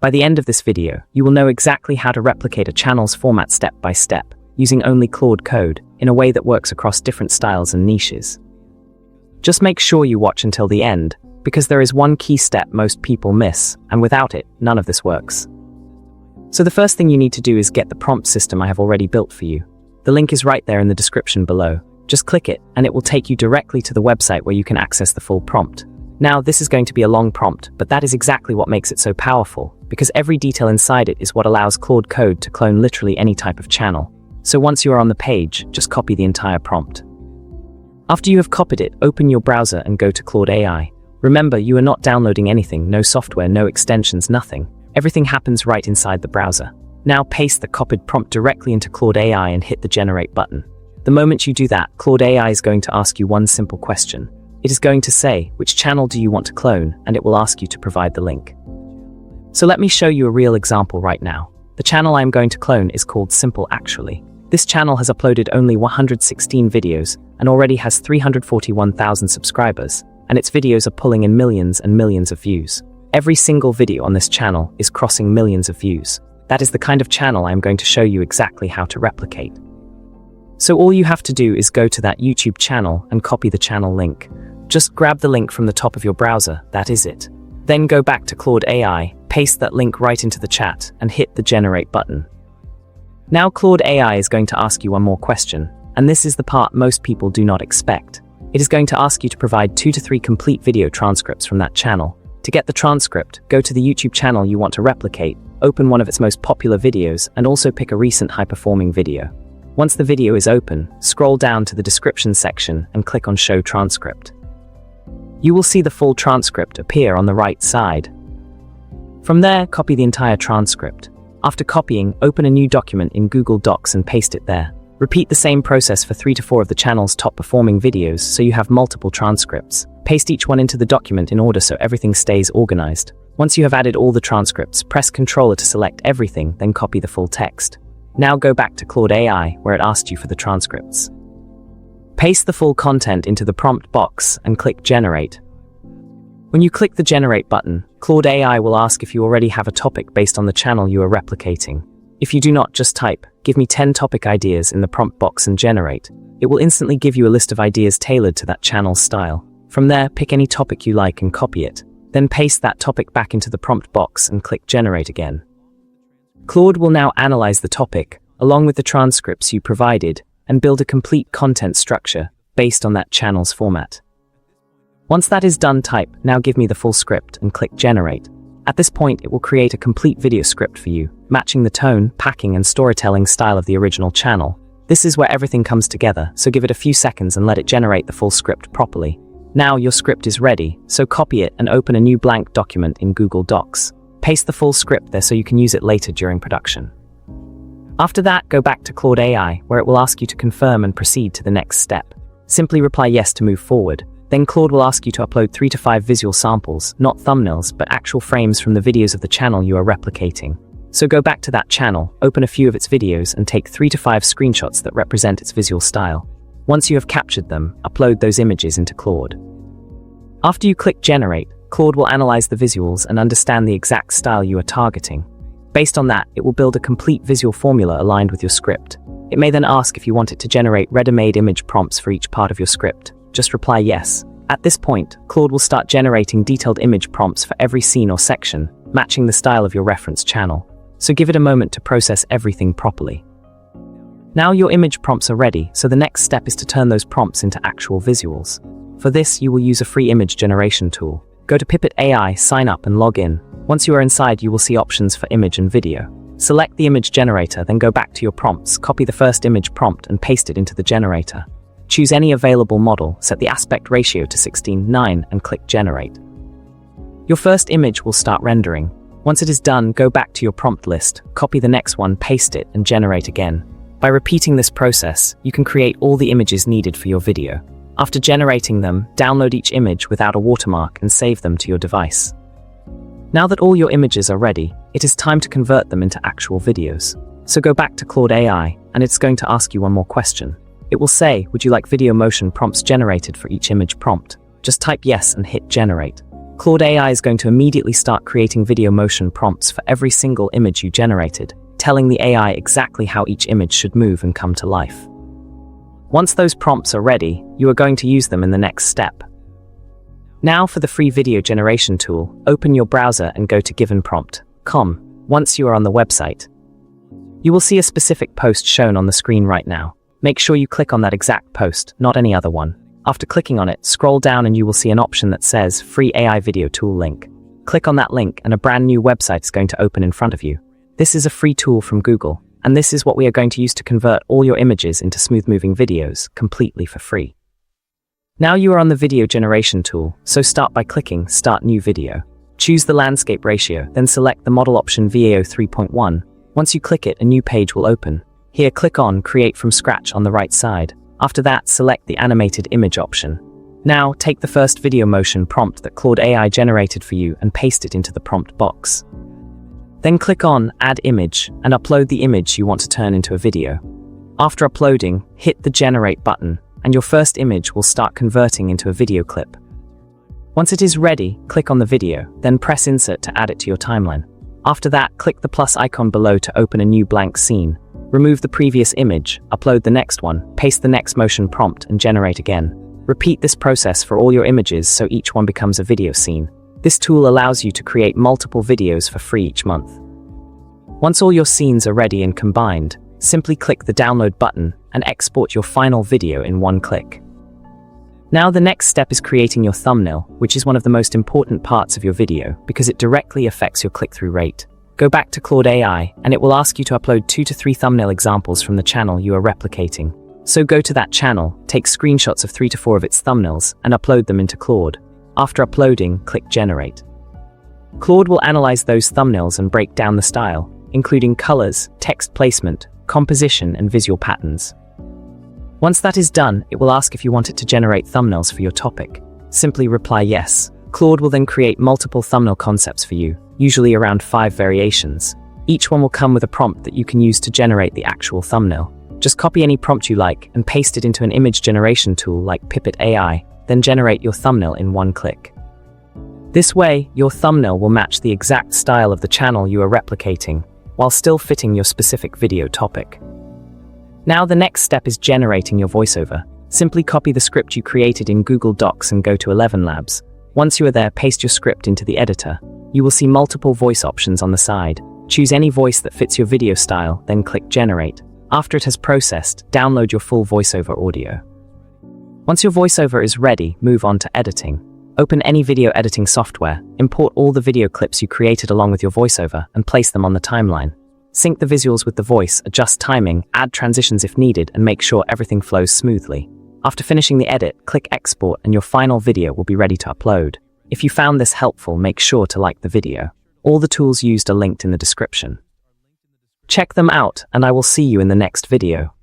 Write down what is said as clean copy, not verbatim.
By the end of this video, you will know exactly how to replicate a channel's format step by step, using only Claude code, in a way that works across different styles and niches. Just make sure you watch until the end, because there is one key step most people miss, and without it, none of this works. So the first thing you need to do is get the prompt system I have already built for you. The link is right there in the description below. Just click it, and it will take you directly to the website where you can access the full prompt. Now, this is going to be a long prompt, but that is exactly what makes it so powerful, because every detail inside it is what allows Claude Code to clone literally any type of channel. So once you are on the page, just copy the entire prompt. After you have copied it, open your browser and go to Claude AI. Remember, you are not downloading anything, no software, no extensions, nothing. Everything happens right inside the browser. Now paste the copied prompt directly into Claude AI and hit the Generate button. The moment you do that, Claude AI is going to ask you one simple question. It is going to say, which channel do you want to clone, and it will ask you to provide the link. So let me show you a real example right now. The channel I am going to clone is called Simple Actually. This channel has uploaded only 116 videos and already has 341,000 subscribers, and its videos are pulling in millions and millions of views. Every single video on this channel is crossing millions of views. That is the kind of channel I am going to show you exactly how to replicate. So all you have to do is go to that YouTube channel and copy the channel link. Just grab the link from the top of your browser, that is it. Then go back to Claude AI, paste that link right into the chat, and hit the Generate button. Now Claude AI is going to ask you one more question, and this is the part most people do not expect. It is going to ask you to provide 2 to 3 complete video transcripts from that channel. To get the transcript, go to the YouTube channel you want to replicate, open one of its most popular videos, and also pick a recent high-performing video. Once the video is open, scroll down to the description section and click on Show Transcript. You will see the full transcript appear on the right side. From there, copy the entire transcript. After copying, open a new document in Google Docs and paste it there. Repeat the same process for 3 to 4 of the channel's top-performing videos so you have multiple transcripts. Paste each one into the document in order so everything stays organized. Once you have added all the transcripts, press Ctrl to select everything, then copy the full text. Now go back to Claude AI, where it asked you for the transcripts. Paste the full content into the prompt box and click Generate. When you click the Generate button, Claude AI will ask if you already have a topic based on the channel you are replicating. If you do not, just type, "Give me 10 topic ideas" in the prompt box and generate. It will instantly give you a list of ideas tailored to that channel's style. From there, pick any topic you like and copy it. Then paste that topic back into the prompt box and click Generate again. Claude will now analyze the topic, along with the transcripts you provided, and build a complete content structure based on that channel's format. Once that is done, type, "Now give me the full script," and click Generate. At this point, it will create a complete video script for you, matching the tone, packing, and storytelling style of the original channel. This is where everything comes together, so give it a few seconds and let it generate the full script properly. Now your script is ready, so copy it and open a new blank document in Google Docs. Paste the full script there so you can use it later during production. After that, go back to Claude AI, where it will ask you to confirm and proceed to the next step. Simply reply yes to move forward. Then Claude will ask you to upload 3 to 5 visual samples, not thumbnails, but actual frames from the videos of the channel you are replicating. So go back to that channel, open a few of its videos, and take 3 to 5 screenshots that represent its visual style. Once you have captured them, upload those images into Claude. After you click Generate, Claude will analyze the visuals and understand the exact style you are targeting. Based on that, it will build a complete visual formula aligned with your script. It may then ask if you want it to generate ready-made image prompts for each part of your script. Just reply yes. At this point, Claude will start generating detailed image prompts for every scene or section, matching the style of your reference channel. So give it a moment to process everything properly. Now your image prompts are ready, so the next step is to turn those prompts into actual visuals. For this, you will use a free image generation tool. Go to Pipit AI, sign up and log in. Once you are inside, you will see options for image and video. Select the image generator, then go back to your prompts, copy the first image prompt and paste it into the generator. Choose any available model, set the aspect ratio to 16:9 and click Generate. Your first image will start rendering. Once it is done, go back to your prompt list, copy the next one, paste it, and generate again. By repeating this process, you can create all the images needed for your video. After generating them, download each image without a watermark and save them to your device. Now that all your images are ready, it is time to convert them into actual videos. So go back to Claude AI, and it's going to ask you one more question. It will say, would you like video motion prompts generated for each image prompt? Just type yes and hit Generate. Claude AI is going to immediately start creating video motion prompts for every single image you generated, telling the AI exactly how each image should move and come to life. Once those prompts are ready, you are going to use them in the next step. Now for the free video generation tool, open your browser and go to givenprompt.com. Once you are on the website, you will see a specific post shown on the screen right now. Make sure you click on that exact post, not any other one. After clicking on it, scroll down and you will see an option that says Free AI Video Tool link. Click on that link and a brand new website is going to open in front of you. This is a free tool from Google, and this is what we are going to use to convert all your images into smooth-moving videos completely for free. Now you are on the video generation tool, so start by clicking Start New Video. Choose the landscape ratio, then select the model option VAO 3.1. Once you click it, a new page will open. Here, click on Create from Scratch on the right side. After that, select the animated image option. Now, take the first video motion prompt that Claude AI generated for you and paste it into the prompt box. Then click on Add Image and upload the image you want to turn into a video. After uploading, hit the Generate button, and your first image will start converting into a video clip. Once it is ready, click on the video, then press Insert to add it to your timeline. After that, click the plus icon below to open a new blank scene. Remove the previous image, upload the next one, paste the next motion prompt, and generate again. Repeat this process for all your images so each one becomes a video scene. This tool allows you to create multiple videos for free each month. Once all your scenes are ready and combined, simply click the download button and export your final video in one click. Now the next step is creating your thumbnail, which is one of the most important parts of your video because it directly affects your click-through rate. Go back to Claude AI and it will ask you to upload 2 to 3 thumbnail examples from the channel you are replicating. So go to that channel, take screenshots of 3 to 4 of its thumbnails and upload them into Claude. After uploading, click Generate. Claude will analyze those thumbnails and break down the style, including colors, text placement, composition, and visual patterns. Once that is done, it will ask if you want it to generate thumbnails for your topic. Simply reply yes. Claude will then create multiple thumbnail concepts for you, usually around 5 variations. Each one will come with a prompt that you can use to generate the actual thumbnail. Just copy any prompt you like and paste it into an image generation tool like Pipit AI, then generate your thumbnail in one click. This way, your thumbnail will match the exact style of the channel you are replicating, while still fitting your specific video topic. Now the next step is generating your voiceover. Simply copy the script you created in Google Docs and go to 11 Labs. Once you are there, paste your script into the editor. You will see multiple voice options on the side. Choose any voice that fits your video style, then click Generate. After it has processed, download your full voiceover audio. Once your voiceover is ready, move on to editing. Open any video editing software, import all the video clips you created along with your voiceover, and place them on the timeline. Sync the visuals with the voice, adjust timing, add transitions if needed, and make sure everything flows smoothly. After finishing the edit, click Export and your final video will be ready to upload. If you found this helpful, make sure to like the video. All the tools used are linked in the description. Check them out, and I will see you in the next video.